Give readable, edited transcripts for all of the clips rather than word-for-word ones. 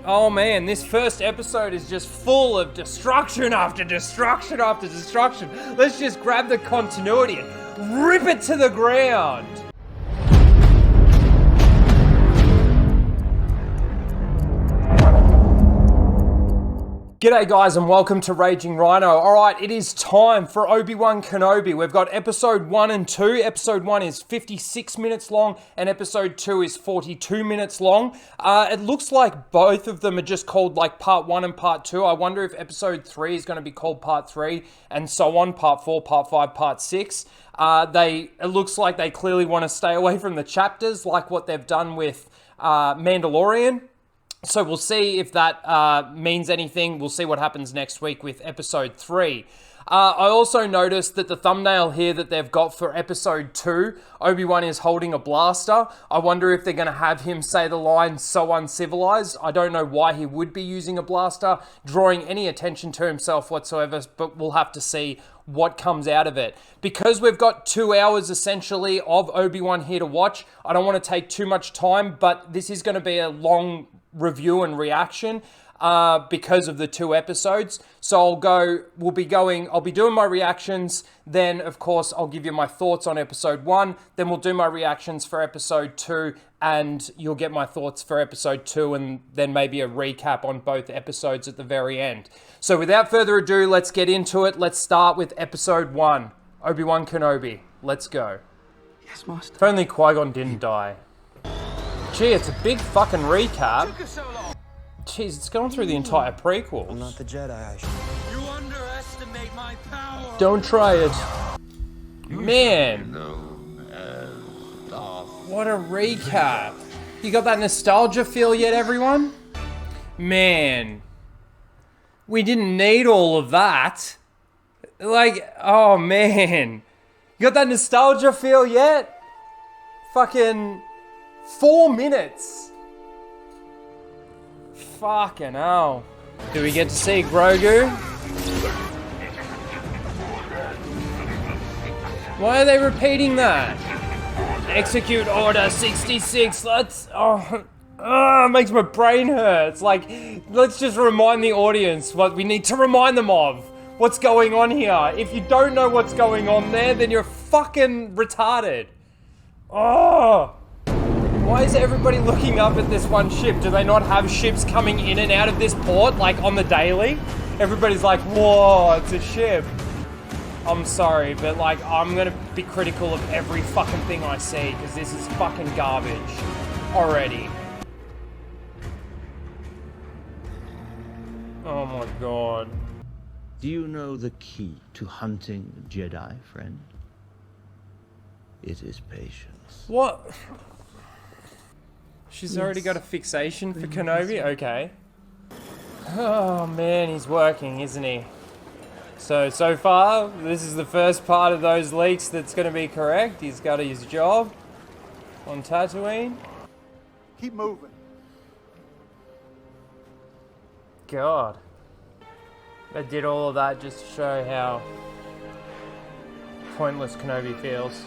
Oh man, this first episode is just full of destruction after destruction after destruction. Let's just grab the continuity and rip it to the ground. G'day guys and welcome to Raging Rhino. Alright, it is time for Obi Wan Kenobi. We've got episode 1 and 2. Episode 1 is 56 minutes long and episode 2 is 42 minutes long. It looks like both of them are just called like part 1 and part 2. I wonder if episode 3 is going to be called part 3 and so on, part 4, part 5, part 6. It looks like they clearly want to stay away from the chapters like what they've done with Mandalorian. So we'll see if that means anything. We'll see what happens next week with episode 3. I also noticed that the thumbnail here that they've got for episode 2, Obi-Wan is holding a blaster. I wonder if they're going to have him say the line, "so uncivilized." I don't know why he would be using a blaster, drawing any attention to himself whatsoever, but we'll have to see what comes out of it. Because we've got 2 hours essentially of Obi-Wan here to watch, I don't want to take too much time, but this is going to be a long review and reaction because of the 2 episodes. So I'll be doing my reactions, then of course I'll give you my thoughts on episode 1, then we'll do my reactions for episode 2, and you'll get my thoughts for episode 2, and then maybe a recap on both episodes at the very end. So without further ado, let's get into it. Let's start with episode 1, Obi Wan Kenobi. Let's go. Yes, Master. If only Qui-Gon didn't die. Gee, it's a big fucking recap. Jeez, it's going through the entire prequel. I'm not the Jedi. You underestimate my power. Don't try it. Man. What a recap. You got that nostalgia feel yet, everyone? Man. We didn't need all of that. Like, oh man. You got that nostalgia feel yet? Fucking 4 minutes. Fucking hell. Do we get to see Grogu? Why are they repeating that? Execute Order 66. Makes my brain hurt. It's like, let's just remind the audience what we need to remind them of. What's going on here? If you don't know what's going on there, then you're fucking retarded. Oh. Why is everybody looking up at this one ship? Do they not have ships coming in and out of this port, like on the daily? Everybody's like, whoa, it's a ship. I'm sorry, but like, I'm gonna be critical of every fucking thing I see, because this is fucking garbage already. Oh my god. Do you know the key to hunting the Jedi, friend? It is patience. What? She's already got a fixation for Kenobi? Okay. Oh man, he's working, isn't he? So far, this is the first part of those leaks that's going to be correct. He's got his job on Tatooine. Keep moving. God. They did all of that just to show how pointless Kenobi feels.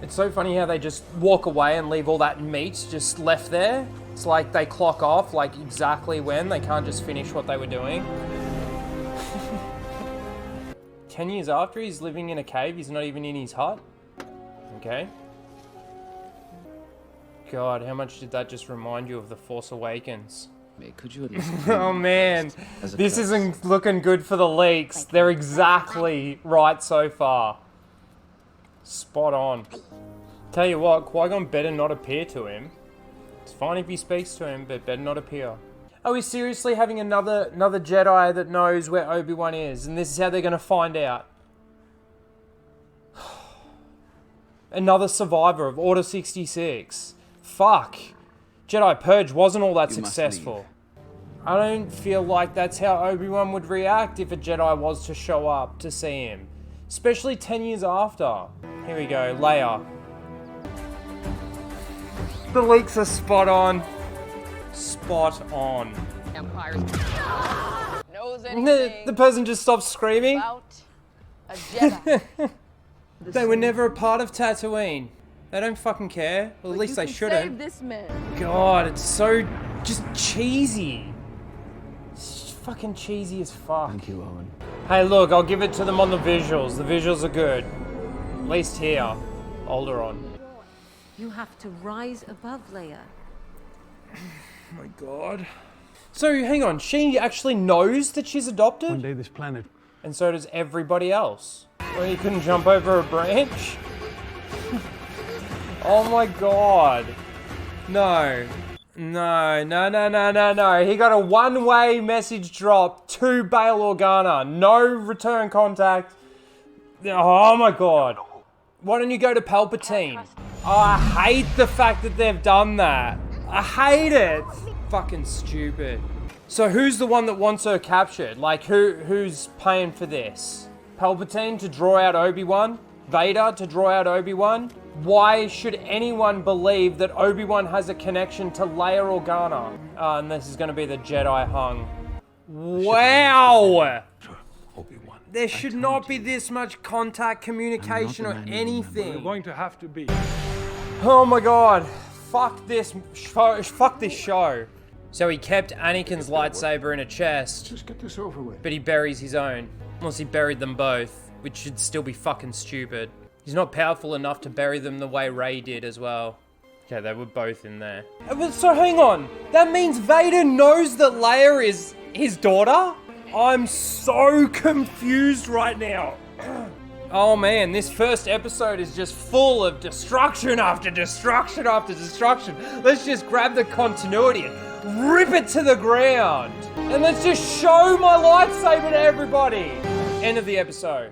It's so funny how they just walk away and leave all that meat just left there. It's like they clock off like exactly when. They can't just finish what they were doing. 10 years after, he's living in a cave. He's not even in his hut. Okay. God, how much did that just remind you of The Force Awakens? Could you at least Oh man, this isn't looking good for the leaks. They're exactly right so far. Spot on. Tell you what, Qui-Gon better not appear to him. It's fine if he speaks to him, but better not appear. Are we seriously having another Jedi that knows where Obi-Wan is? And this is how they're going to find out? Another survivor of Order 66. Fuck. Jedi Purge wasn't all that successful. I don't feel like that's how Obi-Wan would react if a Jedi was to show up to see him. Especially 10 years after. Here we go, Leia. The leaks are spot on. Spot on. Empire knows anything The person just stopped screaming. about a Jedi. They were never a part of Tatooine. They don't fucking care. Well, at least they shouldn't. Save this man. God, it's so just cheesy. It's fucking cheesy as fuck. Thank you, Owen. Hey, look, I'll give it to them on the visuals. The visuals are good. At least here. Alderaan. You have to rise above Leia. Oh my god. So, hang on. She actually knows that she's adopted? One day this planet. And so does everybody else. Well, you couldn't jump over a branch? Oh my god. No. No. He got a one-way message drop to Bail Organa. No return contact. Oh my god. Why don't you go to Palpatine? Oh, I hate the fact that they've done that. I hate it. Fucking stupid. So who's the one that wants her captured? Like, who's paying for this? Palpatine to draw out Obi-Wan? Vader to draw out Obi-Wan? Why should anyone believe that Obi-Wan has a connection to Leia Organa? And this is going to be the Jedi hung. Wow! Obi-Wan. There should not be this much contact, communication, or anything. We're going to have to be. Oh my god. Fuck this show. So he kept Anakin's lightsaber in a chest, Just get this over with. but he buries his own. Unless he buried them both, which should still be fucking stupid. He's not powerful enough to bury them the way Rey did as well. Okay, they were both in there. So hang on. That means Vader knows that Leia is his daughter? I'm so confused right now. Oh man, this first episode is just full of destruction after destruction after destruction. Let's just grab the continuity and rip it to the ground. And let's just show my lightsaber to everybody. End of the episode.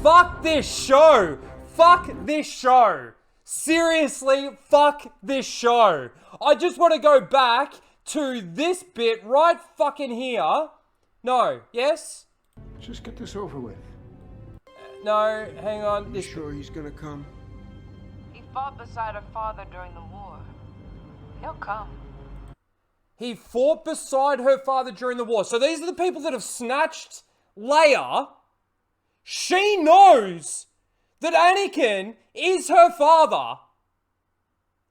Fuck this show. Fuck this show. Seriously, fuck this show. I just want to go back to this bit right fucking here. No, yes? Just get this over with. No, hang on. You sure he's gonna come? He fought beside her father during the war. He'll come. He fought beside her father during the war. So these are the people that have snatched Leia. She knows that Anakin is her father.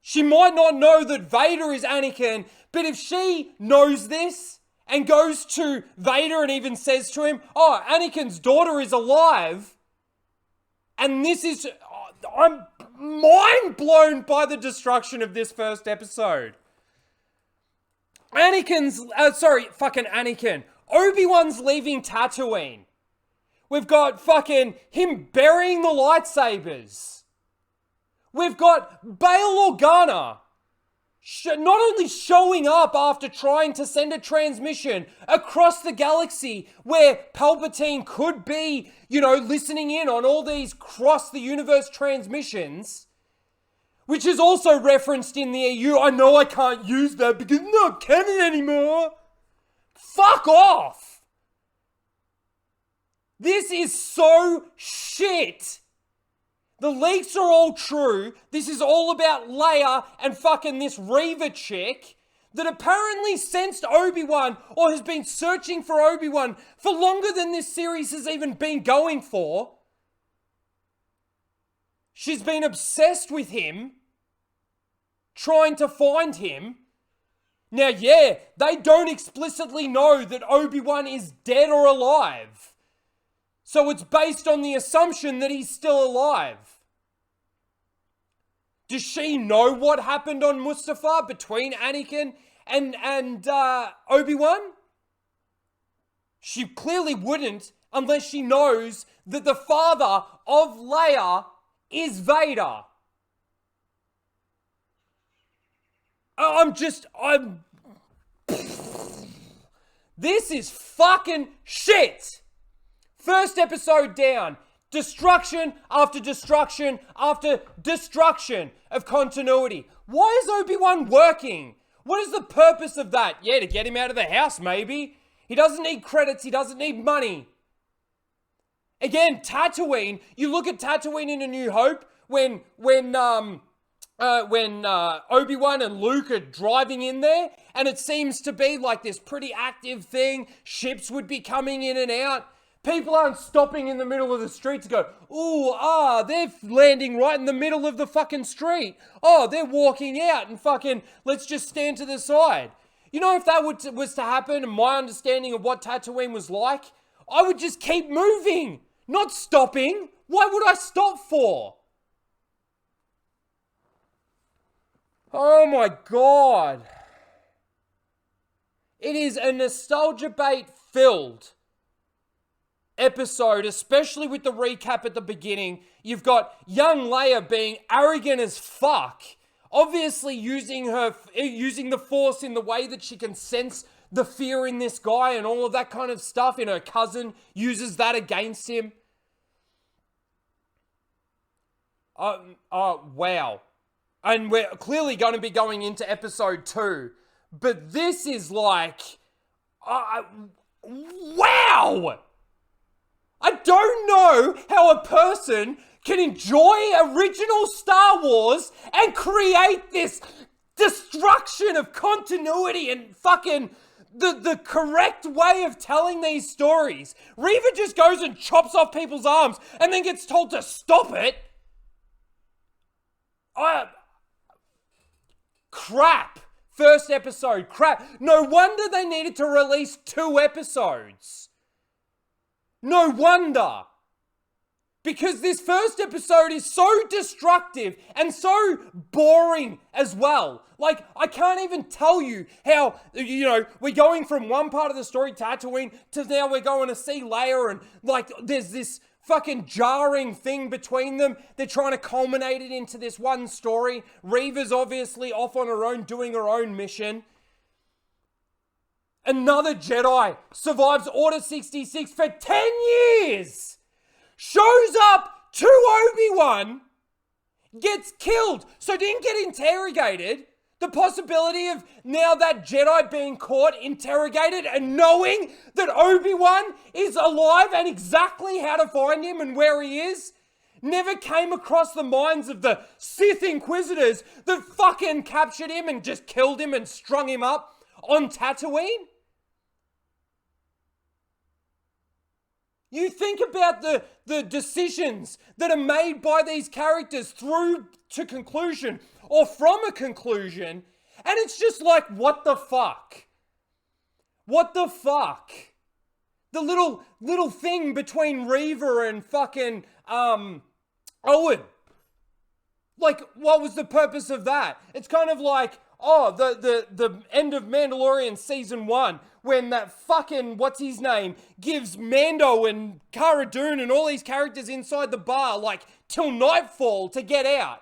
She might not know that Vader is Anakin, but if she knows this and goes to Vader and even says to him, oh, Anakin's daughter is alive, and this is... I'm mind blown by the destruction of this first episode. Anakin. Obi-Wan's leaving Tatooine. We've got fucking him burying the lightsabers. We've got Bail Organa not only showing up after trying to send a transmission across the galaxy where Palpatine could be, listening in on all these cross-the-universe transmissions, which is also referenced in the EU. I know I can't use that because it's not canon anymore. Fuck off! This is so shit. The leaks are all true. This is all about Leia and fucking this Reva chick that apparently sensed Obi-Wan or has been searching for Obi-Wan for longer than this series has even been going for. She's been obsessed with him, trying to find him. Now, yeah, they don't explicitly know that Obi-Wan is dead or alive. So it's based on the assumption that he's still alive. Does she know what happened on Mustafar between Anakin and Obi-Wan? She clearly wouldn't unless she knows that the father of Leia is Vader. This is fucking shit. First episode down. Destruction after destruction after destruction of continuity. Why is Obi-Wan working? What is the purpose of that? Yeah, to get him out of the house, maybe. He doesn't need credits. He doesn't need money. Again, Tatooine. You look at Tatooine in A New Hope when Obi-Wan and Luke are driving in there, and it seems to be like this pretty active thing. Ships would be coming in and out. People aren't stopping in the middle of the street to go, they're landing right in the middle of the fucking street. Oh, they're walking out and fucking, let's just stand to the side. You know, if that was to happen and my understanding of what Tatooine was like, I would just keep moving, not stopping. Why would I stop for? Oh my God. It is a nostalgia bait filled episode, especially with the recap at the beginning. You've got young Leia being arrogant as fuck, obviously using the Force in the way that she can sense the fear in this guy and all of that kind of stuff, and her cousin uses that against him. Wow. And we're clearly going to be going into episode 2, but this is like, wow! I don't know how a person can enjoy original Star Wars and create this destruction of continuity and fucking the correct way of telling these stories. Reva just goes and chops off people's arms and then gets told to stop it. Crap. First episode, crap. No wonder they needed to release 2 episodes. No wonder. Because this first episode is so destructive and so boring as well. Like, I can't even tell you how, we're going from one part of the story, Tatooine, to now we're going to see Leia, and like, there's this fucking jarring thing between them. They're trying to culminate it into this one story. Reva's obviously off on her own, doing her own mission. Another Jedi survives Order 66 for 10 years. Shows up to Obi-Wan, gets killed, so didn't get interrogated. The possibility of now that Jedi being caught, interrogated, and knowing that Obi-Wan is alive and exactly how to find him and where he is, never came across the minds of the Sith Inquisitors that fucking captured him and just killed him and strung him up on Tatooine. You think about the decisions that are made by these characters through to conclusion or from a conclusion, and it's just like, what the fuck? What the fuck? The little thing between Reva and fucking Owen. Like, what was the purpose of that? It's kind of like, the end of Mandalorian season 1, when that fucking, what's his name, gives Mando and Cara Dune and all these characters inside the bar, like, till nightfall to get out.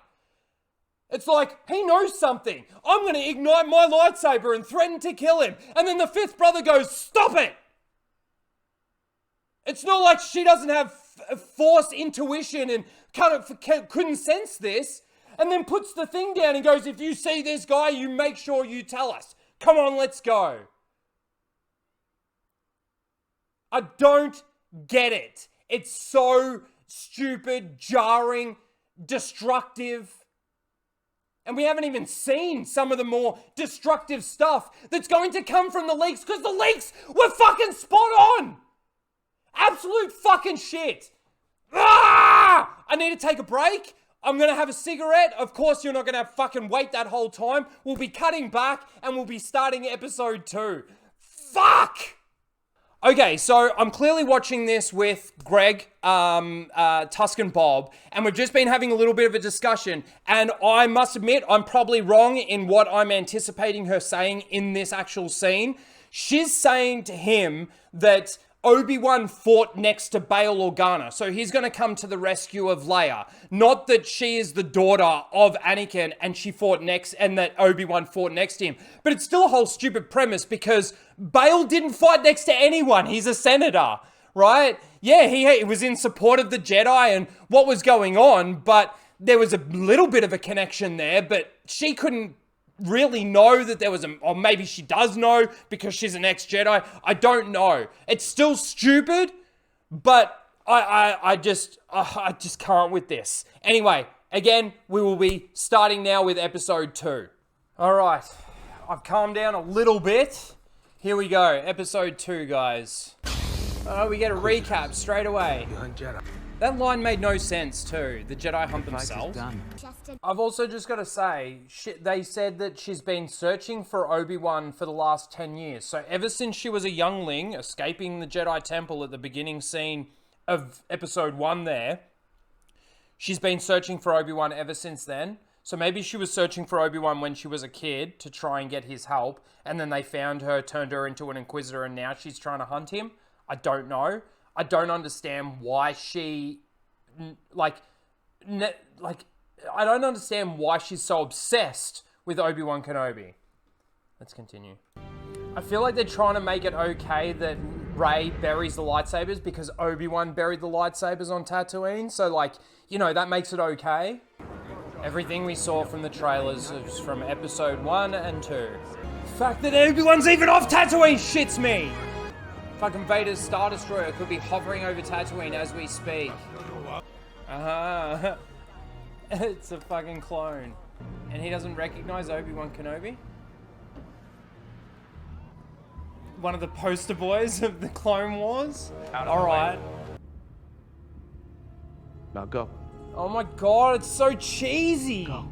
It's like, he knows something. I'm going to ignite my lightsaber and threaten to kill him. And then the 5th brother goes, stop it! It's not like she doesn't have Force intuition and couldn't sense this. And then puts the thing down and goes, if you see this guy, you make sure you tell us. Come on, let's go. I don't get it. It's so stupid, jarring, destructive. And we haven't even seen some of the more destructive stuff that's going to come from the leaks, because the leaks were fucking spot on. Absolute fucking shit. I need to take a break. I'm going to have a cigarette. Of course, you're not going to fucking wait that whole time. We'll be cutting back and we'll be starting episode 2. Fuck! Okay, so I'm clearly watching this with Greg, Tuscan Bob, and we've just been having a little bit of a discussion, and I must admit, I'm probably wrong in what I'm anticipating her saying in this actual scene. She's saying to him that Obi-Wan fought next to Bail Organa, so he's going to come to the rescue of Leia. Not that she is the daughter of Anakin and she fought next, and that Obi-Wan fought next to him. But it's still a whole stupid premise, because Bail didn't fight next to anyone. He's a senator, right? Yeah, he was in support of the Jedi and what was going on, but there was a little bit of a connection there, but she couldn't really know that there was or maybe she does know because she's an ex-Jedi. I don't know. It's still stupid, but I just can't with this. Anyway, again, we will be starting now with episode 2. All right, I've calmed down a little bit. Here we go, episode 2, guys. Oh, we get a recap straight away. You hunt Jedi. That line made no sense too. The Jedi hunt Fight is themselves. done. I've also just got to say, they said that she's been searching for Obi-Wan for the last 10 years. So ever since she was a youngling, escaping the Jedi Temple at the beginning scene of episode 1 there, she's been searching for Obi-Wan ever since then. So maybe she was searching for Obi-Wan when she was a kid to try and get his help, and then they found her, turned her into an Inquisitor, and now she's trying to hunt him. I don't know. I don't understand why she, I don't understand why she's so obsessed with Obi-Wan Kenobi. Let's continue. I feel like they're trying to make it okay that Rey buries the lightsabers because Obi-Wan buried the lightsabers on Tatooine. So, like, you know, that makes it okay. Everything we saw from the trailers is from episode 1 and 2. The fact that Obi-Wan's even off Tatooine shits me! Fucking Vader's Star Destroyer could be hovering over Tatooine as we speak. Uh-huh. It's a fucking clone. And he doesn't recognize Obi-Wan Kenobi? One of the poster boys of the Clone Wars? Alright. Now go. Oh my god, it's so cheesy! Go.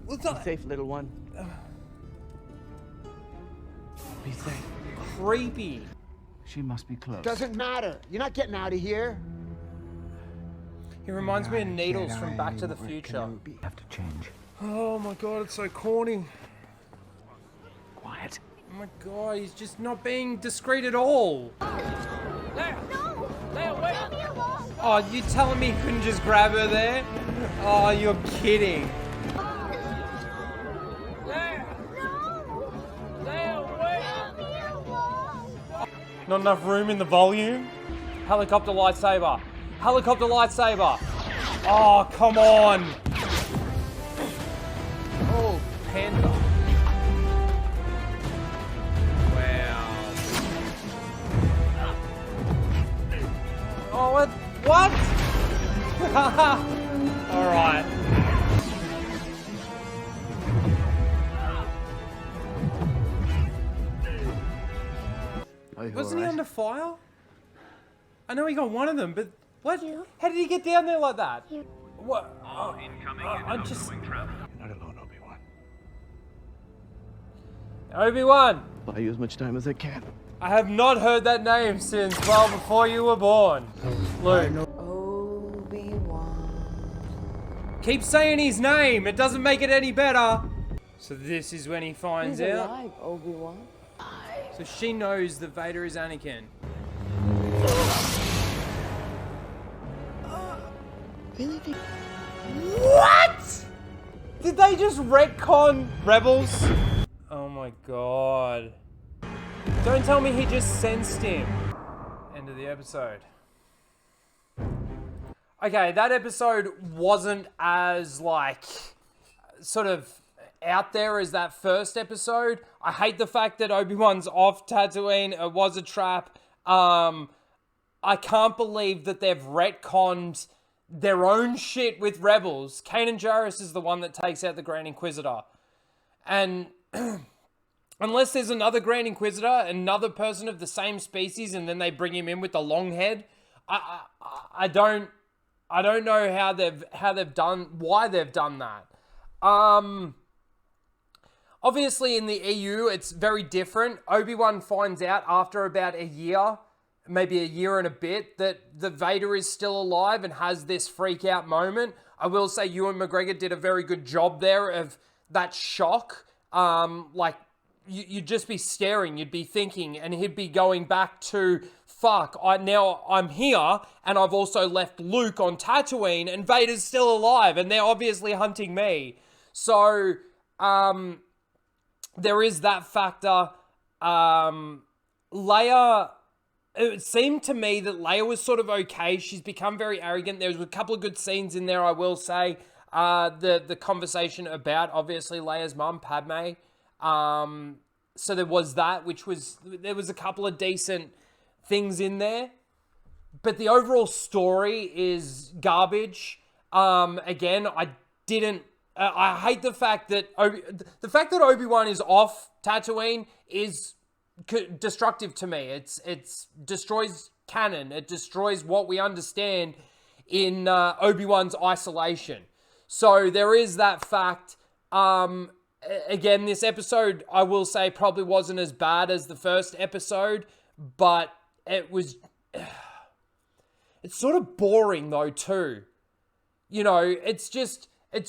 What's Be that? safe, little one. Be safe. Creepy. She must be close. Doesn't matter. You're not getting out of here. He reminds me of Needles from Back to the Future. Have to change. Oh my god, it's so corny. Quiet. Oh my god, he's just not being discreet at all. Oh, you telling me you couldn't just grab her there? Oh, you're kidding. Not enough room in the volume? Helicopter lightsaber. Helicopter lightsaber. Oh, come on. Oh, Panther. Wow. Oh, what? All right. Wasn't he under fire? I know he got one of them, but what? How did he get down there like that? What? I just... You're not alone, Obi-Wan. Obi-Wan! Buy you as much time as I can. I have not heard that name since well before you were born. Luke. Obi-Wan. Keep saying his name. It doesn't make it any better. So this is when he finds He's out. alive, Obi-Wan. So she knows that Vader is Anakin. Really? What? Did they just retcon Rebels? Oh my god. Don't tell me he just sensed him. End of the episode. Okay, that episode wasn't as, like, sort of out there as that first episode. I hate the fact that Obi-Wan's off Tatooine. It was a trap. I can't believe that they've retconned their own shit with Rebels. Kanan Jarrus is the one that takes out the Grand Inquisitor. And unless there's another Grand Inquisitor, another person of the same species, and then they bring him in with the long head, I don't know why they've done that. Obviously, in the EU, it's very different. Obi-Wan finds out after about a year, maybe a year and a bit, that the Vader is still alive and has this freak out moment. I will say Ewan McGregor did a very good job there of that shock. Like, you'd just be staring, you'd be thinking, and he'd be going back to, fuck, now I'm here, and I've also left Luke on Tatooine, and Vader's still alive, and they're obviously hunting me. So, there is that factor. Leia, it seemed to me that Leia was sort of okay. She's become very arrogant. There was a couple of good scenes in there, I will say. The conversation about, obviously, Leia's mum, Padme. So there was that, there was a couple of decent things in there. But the overall story is garbage. Again, I hate the fact that Obi-Wan is off Tatooine is destructive to me. It's destroys canon. It destroys what we understand in Obi-Wan's isolation. So there is that fact. Again, this episode, I will say, probably wasn't as bad as the first episode, but it's sort of boring though too. You know, it's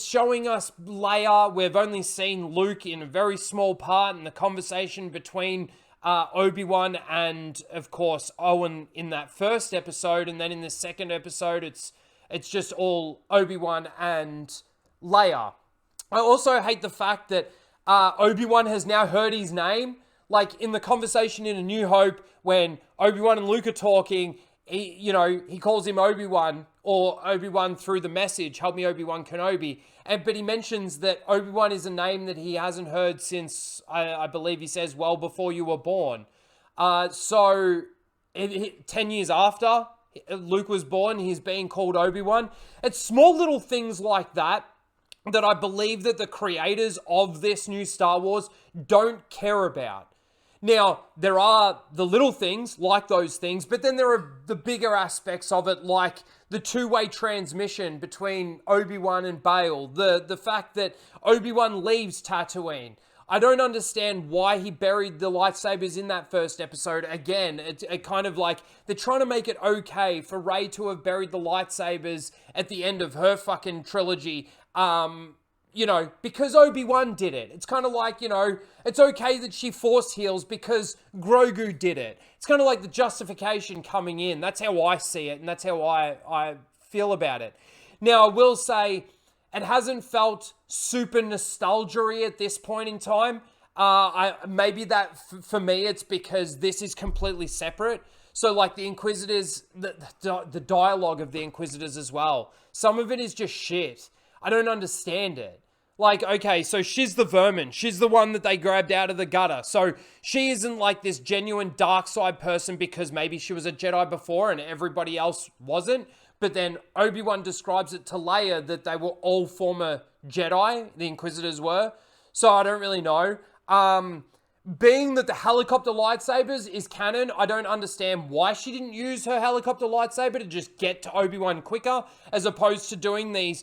showing us Leia. We've only seen Luke in a very small part in the conversation between Obi-Wan and, of course, Owen in that first episode. And then in the second episode, it's just all Obi-Wan and Leia. I also hate the fact that Obi-Wan has now heard his name. Like in the conversation in A New Hope, when Obi-Wan and Luke are talking, he calls him Obi-Wan, or Obi-Wan through the message, help me Obi Wan Kenobi. But he mentions that Obi-Wan is a name that he hasn't heard since, I believe he says, well before you were born. So 10 years after Luke was born, he's being called Obi-Wan. It's small little things like that I believe that the creators of this new Star Wars don't care about. Now, there are the little things, like those things, but then there are the bigger aspects of it, like the two-way transmission between Obi-Wan and Bail, the fact that Obi-Wan leaves Tatooine. I don't understand why he buried the lightsabers in that first episode. Again, it kind of like, they're trying to make it okay for Rey to have buried the lightsabers at the end of her fucking trilogy, because Obi-Wan did it. It's kind of like, it's okay that she force heals because Grogu did it. It's kind of like the justification coming in. That's how I see it, and that's how I feel about it. Now, I will say, it hasn't felt super nostalgia-y at this point in time. Maybe that, for me, it's because this is completely separate. So, like, the Inquisitors, the dialogue of the Inquisitors as well. Some of it is just shit. I don't understand it. Like, okay, so she's the vermin. She's the one that they grabbed out of the gutter. So she isn't like this genuine dark side person because maybe she was a Jedi before and everybody else wasn't. But then Obi-Wan describes it to Leia that they were all former Jedi, the Inquisitors were. So I don't really know. Being that the helicopter lightsabers is canon, I don't understand why she didn't use her helicopter lightsaber to just get to Obi-Wan quicker, as opposed to doing these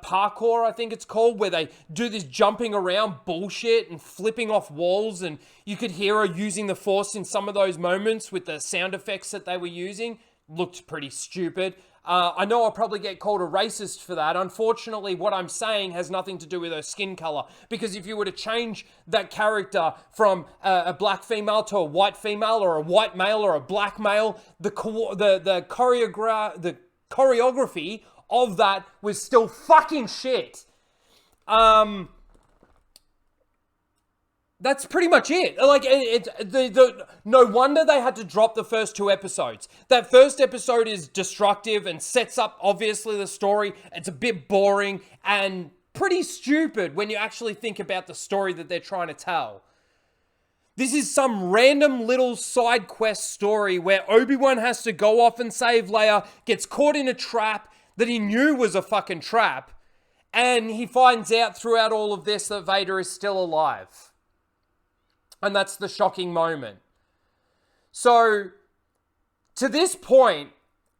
parkour, I think it's called, where they do this jumping around bullshit and flipping off walls, and you could hear her using the Force in some of those moments with the sound effects that they were using. Looked pretty stupid. I know I'll probably get called a racist for that. Unfortunately, what I'm saying has nothing to do with her skin color, because if you were to change that character from a black female to a white female, or a white male or a black male, the choreography of that was still fucking shit. That's pretty much it. Like, no wonder they had to drop the first two episodes. That first episode is destructive and sets up, obviously, the story. It's a bit boring and pretty stupid when you actually think about the story that they're trying to tell. This is some random little side quest story where Obi-Wan has to go off and save Leia, gets caught in a trap that he knew was a fucking trap, and he finds out throughout all of this that Vader is still alive. And that's the shocking moment. So, to this point,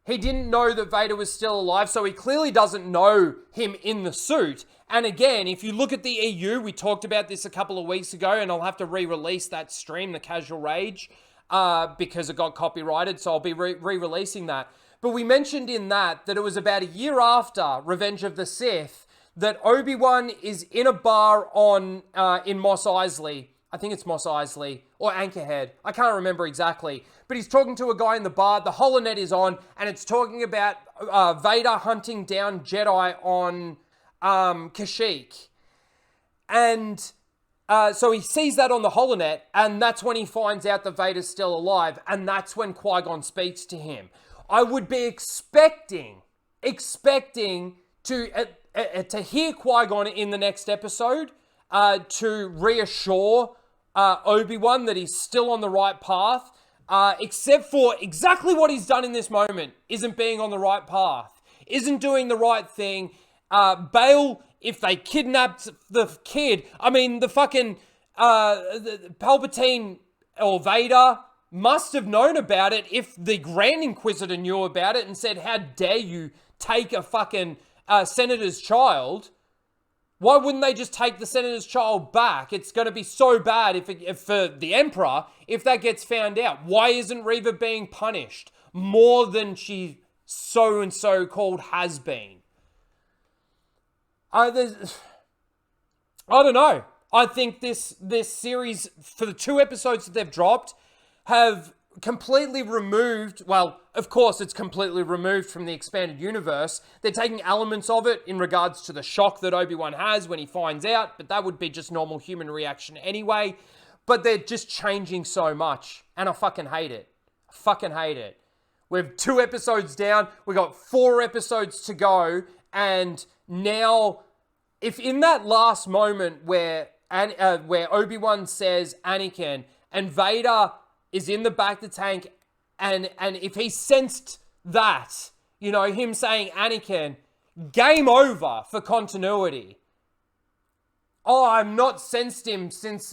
he didn't know that Vader was still alive, so he clearly doesn't know him in the suit. And again, if you look at the EU, we talked about this a couple of weeks ago, and I'll have to re-release that stream, The Casual Rage, because it got copyrighted, so I'll be re-releasing that. But we mentioned in that it was about a year after Revenge of the Sith that Obi-Wan is in a bar in Mos Eisley. I think it's Mos Eisley or Anchorhead. I can't remember exactly. But he's talking to a guy in the bar. The holonet is on, and it's talking about Vader hunting down Jedi on Kashyyyk. And so he sees that on the holonet, and that's when he finds out that Vader's still alive, and that's when Qui-Gon speaks to him. I would be expecting to hear Qui-Gon in the next episode to reassure Obi-Wan that he's still on the right path, except for exactly what he's done in this moment isn't being on the right path, isn't doing the right thing. Bail, if they kidnapped the kid, I mean, the fucking Palpatine or Vader must have known about it if the Grand Inquisitor knew about it and said, how dare you take a fucking senator's child. Why wouldn't they just take the senator's child back? It's going to be so bad if for the Emperor, if that gets found out. Why isn't Reva being punished more than she so-and-so called has been? I don't know. I think this series, for the 2 episodes that they've dropped, have completely removed, well, of course it's completely removed from the expanded universe. They're taking elements of it in regards to the shock that Obi-Wan has when he finds out, but that would be just normal human reaction anyway. But they're just changing so much, and I fucking hate it. I fucking hate it. We're 2 episodes down, we got 4 episodes to go, and now, if in that last moment where Obi-Wan says Anakin and Vader is in the back of the tank, and if he sensed that, you know, him saying Anakin, game over for continuity. Oh, I've not sensed him since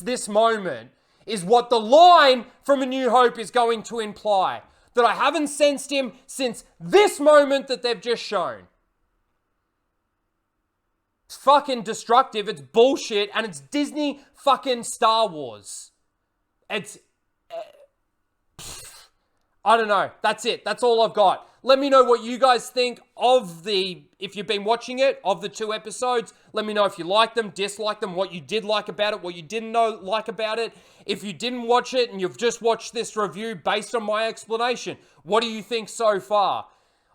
this moment, is what the line from A New Hope is going to imply. That I haven't sensed him since this moment that they've just shown. It's fucking destructive, it's bullshit, and it's Disney fucking Star Wars. It's... I don't know. That's it. That's all I've got. Let me know what you guys think of if you've been watching it, of the 2 episodes. Let me know if you like them, dislike them, what you did like about it, what you didn't like about it. If you didn't watch it and you've just watched this review based on my explanation, what do you think so far?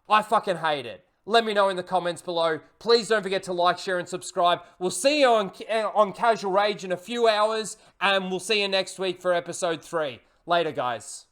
I fucking hate it. Let me know in the comments below. Please don't forget to like, share, and subscribe. We'll see you on Casual Rage in a few hours, and we'll see you next week for episode 3. Later, guys.